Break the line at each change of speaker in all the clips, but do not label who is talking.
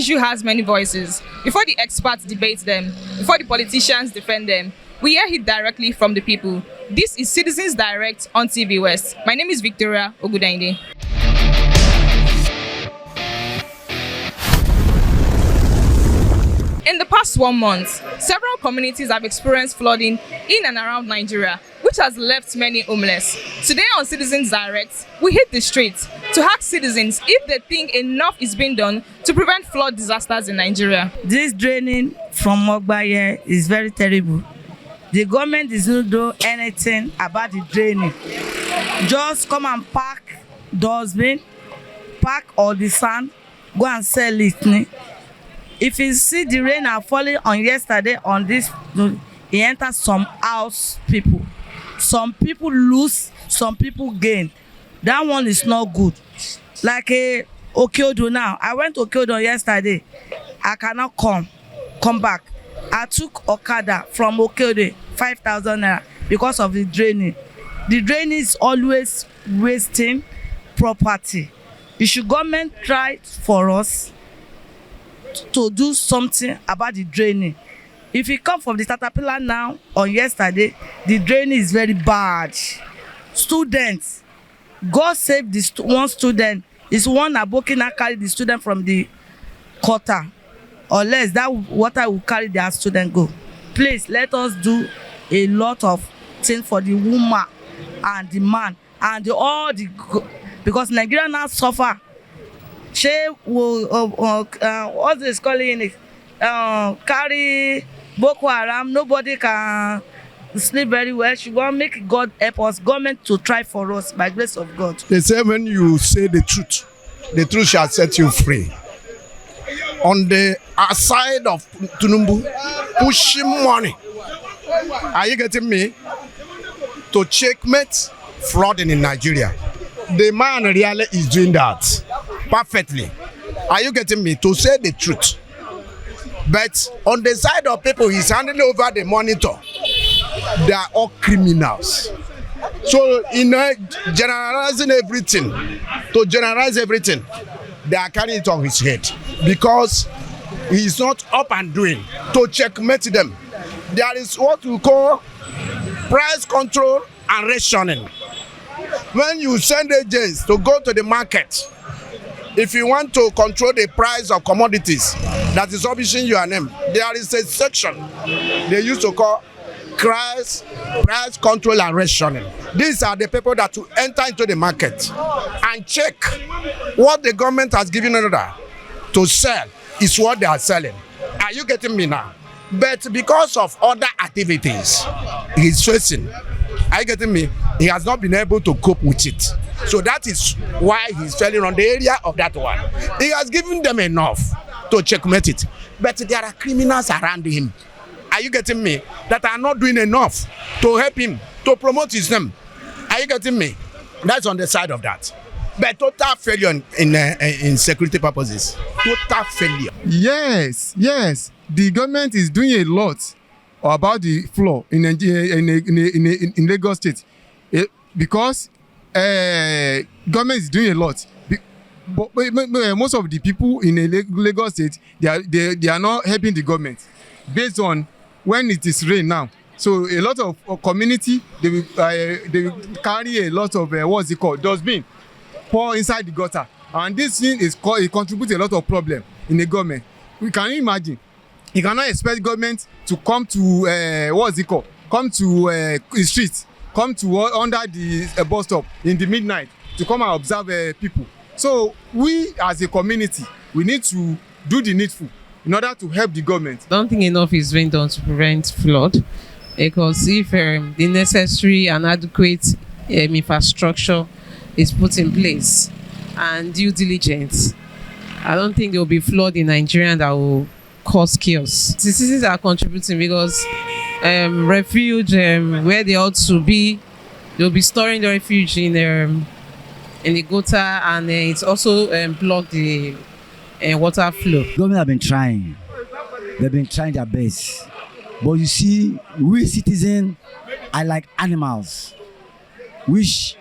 issue has many voices. Before the experts debate them, before the politicians defend them, we hear it directly from the people. This is Citizens Direct on TVWest. My name is Victoria Ogudainde. In the past 1 month, several communities have experienced flooding in and around Nigeria, which has left many homeless. Today on Citizens Direct, we hit the streets to ask citizens if they think enough is being done to prevent flood disasters in Nigeria.
This draining from Mogbaye is very terrible. The government is not doing anything about the draining. Just come and pack dustbin, pack all the sand, go and sell it. If you see the rain are falling on yesterday on this, it enters some house people. Some people lose, some people gain. That one is not good. Like Okeodo now. I went to Okeodo yesterday. I cannot come back. I took Okada from Okeodo, 5,000 naira because of the draining. The draining is always wasting property. Should government try for us to do something about the draining. If you come from the caterpillar now or yesterday, the draining is very bad. Students, God save this one student. It's one Abokina carry the student from the gutter, or less that water will carry their student go. Please let us do a lot of things for the woman and the man and because Nigeria now suffer. What is calling it? Carry Boko Haram. Nobody can sleep very well. She want make God help us. Government to try for us by grace of God.
They say when you say the truth shall set you free. On the side of Tinubu, pushing money. Are you getting me? To checkmate flooding in Nigeria. The man really is doing that perfectly. Are you getting me? To say the truth. But on the side of people he's handing over the monitor, they are all criminals. So in generalizing everything, to generalize everything, they are carrying it on his head because he's not up and doing to checkmate them. There is what we call price control and rationing. When you send agents to go to the market, if you want to control the price of commodities that is publishing your name, there is a section they used to call price control and rationing. These are the people that will enter into the market and check what the government has given order to sell is what they are selling. Are you getting me now? But because of other activities he's facing, are you getting me? He has not been able to cope with it. So that is why he's failing on the area of that one. He has given them enough to checkmate it. But there are criminals around him. Are you getting me? That are not doing enough to help him, to promote his name. Are you getting me? That's on the side of that. But total failure in security purposes. Total failure.
Yes. The government is doing a lot about the flood in Lagos State, because government is doing a lot. But most of the people in Lagos State, they are not helping the government based on when it is rain now. So a lot of community they will carry a lot of what's it called, dustbin, pour inside the gutter, and this thing it contributes a lot of problem in the government. We can imagine. You cannot expect government to come to come to the street, come to under the bus stop in the midnight to come and observe people. So we as a community, we need to do the needful in order to help the government.
I don't think enough is being done to prevent flood, because if the necessary and adequate infrastructure is put in place and due diligence, I don't think there will be flood in Nigeria that will cause chaos. The citizens are contributing because refuge where they ought to be, they'll be storing the refuge in the gutter, and it's also blocked the water flow.
Government have been trying. They've been trying their best. But you see, we citizens are like animals, which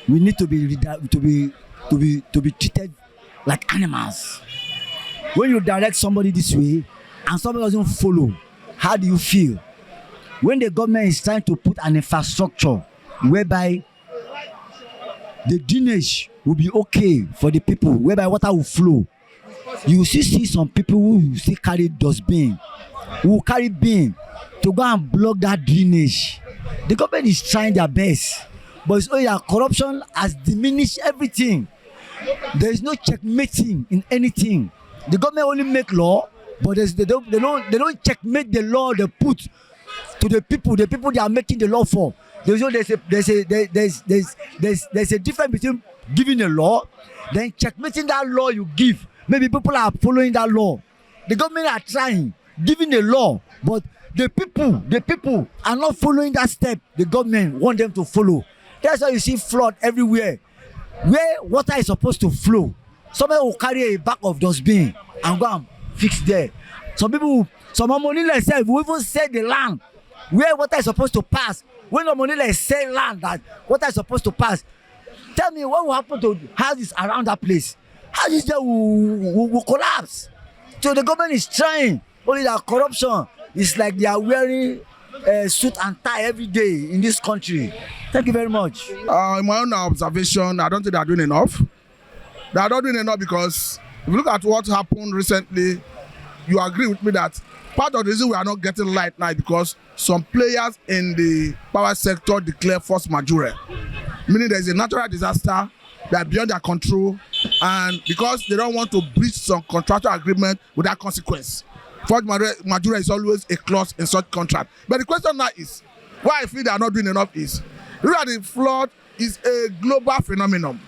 we need to be treated like animals. when you direct somebody this way and somebody doesn't follow, how do you feel? When the government is trying to put an infrastructure whereby the drainage will be okay for the people, whereby water will flow, you will still see some people who will still carry dustbin, who will carry bin to go and block that drainage. The government is trying their best, but it's only that corruption has diminished everything. There is no checkmating in anything. The government only make law, but they don't checkmate the law they put to the people they are making the law for. There's a difference between giving a law, then checkmating that law you give. Maybe people are following that law. The government are trying, giving a law, but the people are not following that step the government want them to follow. That's why you see flood everywhere. Where water is supposed to flow, somebody will carry a bag of dustbin and go and fix there. Some money themselves will even sell the land where water is supposed to pass. When the money sell land that water is supposed to pass, tell me what will happen to houses around that place? Houses there will collapse. So the government is trying. Only that corruption is like they are wearing suit and tie every day in this country. Thank you very much.
In my own observation, I don't think they are doing enough. They are not doing enough because if you look at what happened recently, you agree with me that part of the reason we are not getting light now is because some players in the power sector declare force majeure, meaning there is a natural disaster that beyond their control, and because they don't want to breach some contractual agreement without consequence. Force majeure is always a clause in such contract. But the question now is, why I feel they are not doing enough is, look at the flood is a global phenomenon.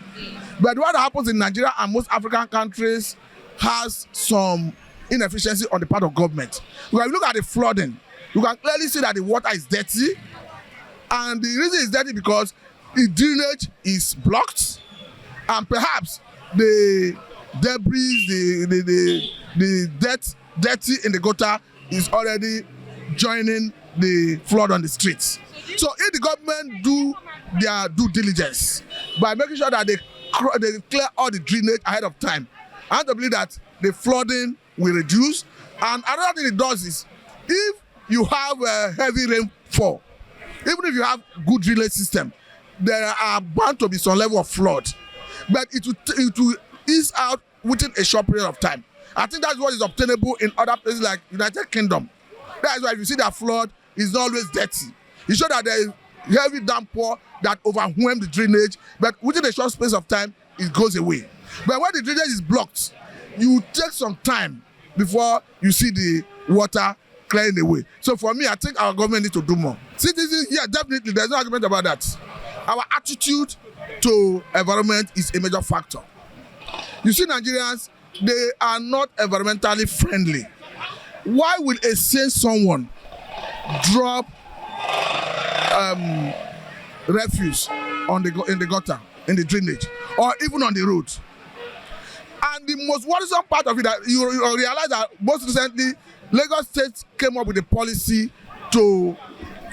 But what happens in Nigeria and most African countries has some inefficiency on the part of government. When you look at the flooding, you can clearly see that the water is dirty, and the reason it's dirty because the drainage is blocked, and perhaps the debris, the dirty in the gutter is already joining the flood on the streets. So if the government do their due diligence by making sure that they clear all the drainage ahead of time, I have to believe that the flooding will reduce. And another thing it does is, if you have a heavy rainfall, even if you have good drainage system, there are bound to be some level of flood, but it will ease out within a short period of time. I think that's what is obtainable in other places like United Kingdom. That is why if you see that flood is not always dirty. It shows that there is heavy downpour that overwhelms the drainage, but within a short space of time, it goes away. But when the drainage is blocked, you take some time before you see the water clearing away. So for me, I think our government needs to do more. Citizens, yeah, definitely, there's no argument about that. Our attitude to environment is a major factor. You see, Nigerians, they are not environmentally friendly. Why will a sane someone drop refuse in the gutter, in the drainage, or even on the road? And the most worrisome part of it, that you realize that most recently, Lagos State came up with a policy to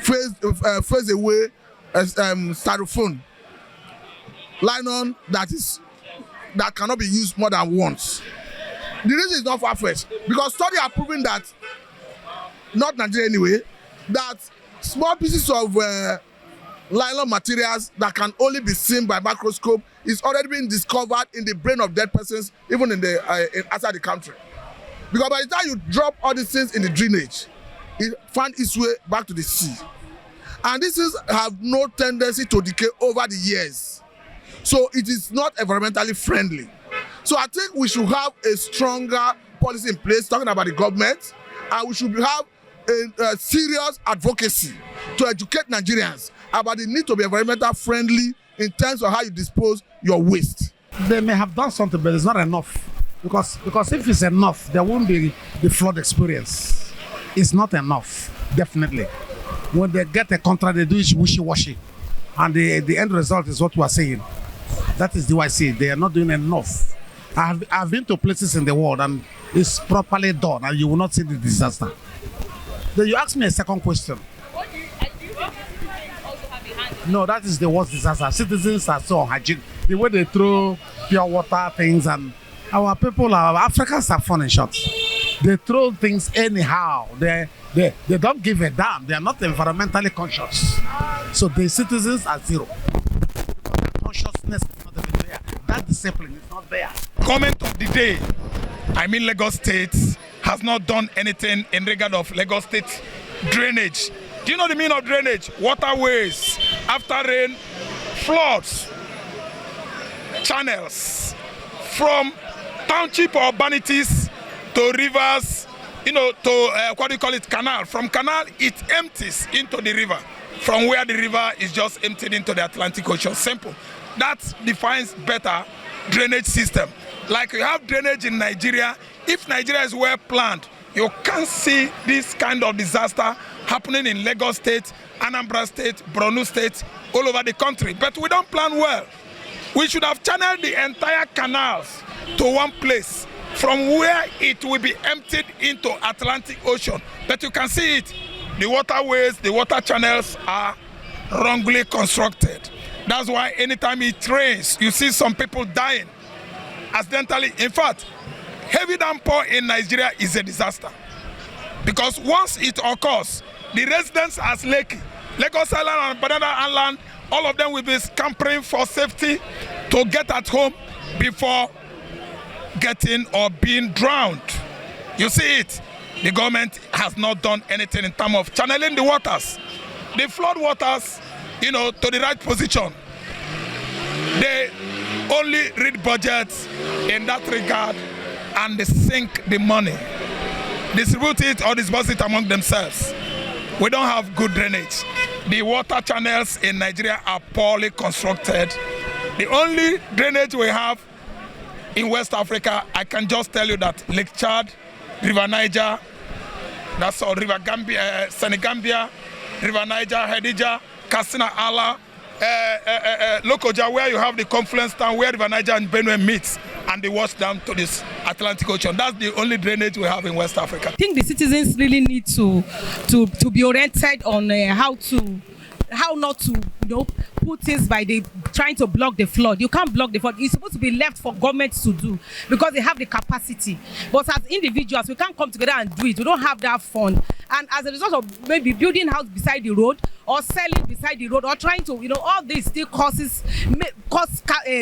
phase away styrofoam nylon that cannot be used more than once. The reason is not far-fetched, because studies are proving that, not Nigeria anyway, that small pieces of nylon materials that can only be seen by microscope is already being discovered in the brain of dead persons, even outside the country. Because by the time you drop all these things in the drainage, it finds its way back to the sea. And these things have no tendency to decay over the years. So it is not environmentally friendly. So I think we should have a stronger policy in place talking about the government, and we should have a serious advocacy to educate Nigerians about the need to be environmental friendly in terms of how you dispose your waste.
They may have done something, but it's not enough. Because if it's enough, there won't be the flood experience. It's not enough, definitely. When they get a contract, they do it wishy-washy. And the end result is what we are saying. That is the way I see it. They are not doing enough. I've been to places in the world and it's properly done and you will not see the disaster. Then you ask me a second question. No, that is the worst disaster. Citizens are so unhygienic. The way they throw pure water things and Our people, our Africans are fun in short. They throw things anyhow. They don't give a damn. They are not environmentally conscious. So the citizens are zero. Because their consciousness is not even there. That discipline is not there.
Comment of the day. I mean, Lagos State has not done anything in regard of Lagos State drainage. Do you know the meaning of drainage? Waterways, after rain, floods, channels, from township or urbanities to rivers, to canal. From canal, it empties into the river. From where the river is just emptied into the Atlantic Ocean. Simple. That defines better drainage system. Like you have drainage in Nigeria. If Nigeria is well planned, you can't see this kind of disaster happening in Lagos State, Anambra State, Borno State, all over the country. But we don't plan well. We should have channeled the entire canals to one place from where it will be emptied into Atlantic Ocean. But you can see it. The waterways, the water channels are wrongly constructed. That's why anytime it rains, you see some people dying accidentally. In fact, heavy downpour in Nigeria is a disaster. Because once it occurs, the residents as Lagos Island and Banana Island, all of them will be scampering for safety to get at home before getting or being drowned. You see it. The government has not done anything in terms of channeling the waters. The flood waters, to the right position. They only read budgets in that regard and they sink the money. Distribute it or disburse it among themselves. We don't have good drainage. The water channels in Nigeria are poorly constructed. The only drainage we have in West Africa, I can just tell you that Lake Chad, River Niger, that's all, River Gambia, Senegambia, River Niger, Hadija, Katsina Allah, Lokoja, where you have the confluence town where River Niger and Benue meets and they wash down to this Atlantic Ocean. That's the only drainage we have in West Africa.
I think the citizens really need to be oriented on how not to put things by trying to block the flood. You can't block the flood. It's supposed to be left for government to do because they have the capacity. But as individuals, we can't come together and do it. We don't have that fund. And as a result of maybe building house beside the road or selling beside the road or trying to, all this still cause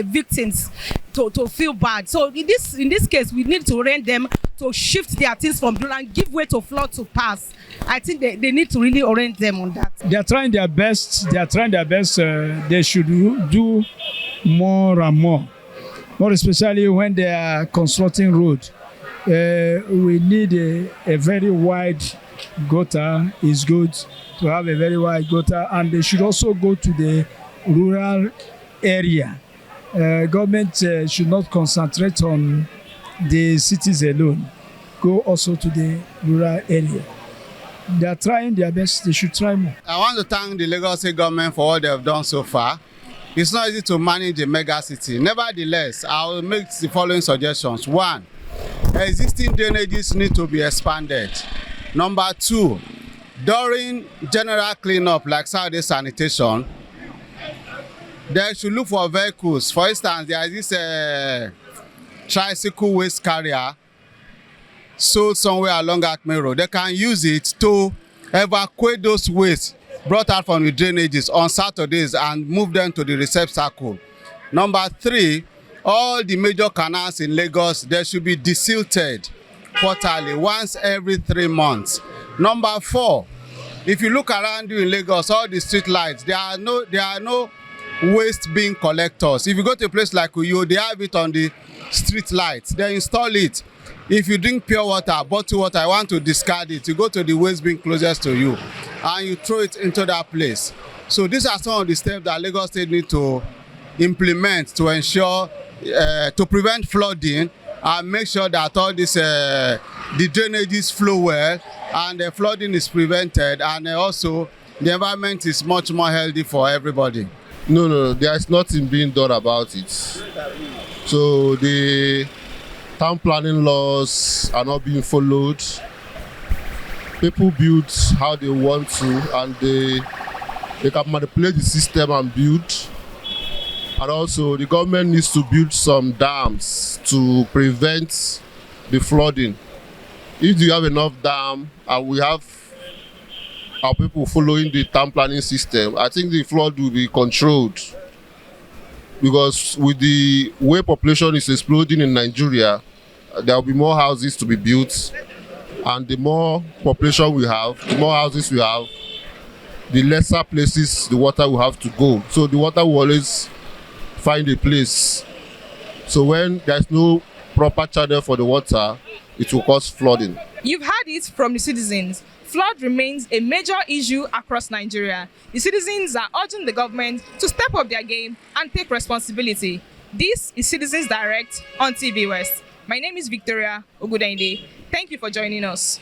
victims to feel bad. So in this case, we need to orient them to shift their things from road and give way to flood to pass. I think they need to really orient them on that.
They are trying their best. They should do more and more especially when they are constructing road. We need a very wide gutter. It's good to have a very wide gutter, and they should also go to the rural area. Government should not concentrate on the cities alone. Go also to the rural area. They are trying their best. They should try more.
I want to thank the Lagos State government for what they have done so far. It's not easy to manage a mega city. Nevertheless, I will make the following suggestions. 1, existing drainages need to be expanded. Number 2, during general cleanup like Saturday sanitation, they should look for vehicles. For instance, there is this tricycle waste carrier sold somewhere along Acme Road. They can use it to evacuate those wastes brought out from the drainages on Saturdays and move them to the receptacle. Number 3, all the major canals in Lagos, they should be desilted quarterly, once every 3 months. Number 4, if you look around you in Lagos, all the street lights, there are no waste bin collectors. If you go to a place like Uyo, they have it on the street lights. They install it. If you drink pure water, bottled water, I want to discard it, you go to the waste bin closest to you and you throw it into that place. So these are some of the steps that Lagos State need to implement to ensure, to prevent flooding and make sure that all this, the drainages flow well and the flooding is prevented, and also the environment is much more healthy for everybody.
No, there is nothing being done about it. So the town planning laws are not being followed. People build how they want to, and they can manipulate the system and build. And also, the government needs to build some dams to prevent the flooding. If you have enough dam and we have our people following the town planning system, I think the flood will be controlled. Because with the way population is exploding in Nigeria, there will be more houses to be built, and the more population we have, the more houses we have, the lesser places the water will have to go. So the water will always find a place. So when there's no proper channel for the water, it will cause flooding.
You've heard it from the citizens. Flood remains a major issue across Nigeria. The citizens are urging the government to step up their game and take responsibility. This is Citizens Direct on TVWest. My name is Victoria Ogudende. Thank you for joining us.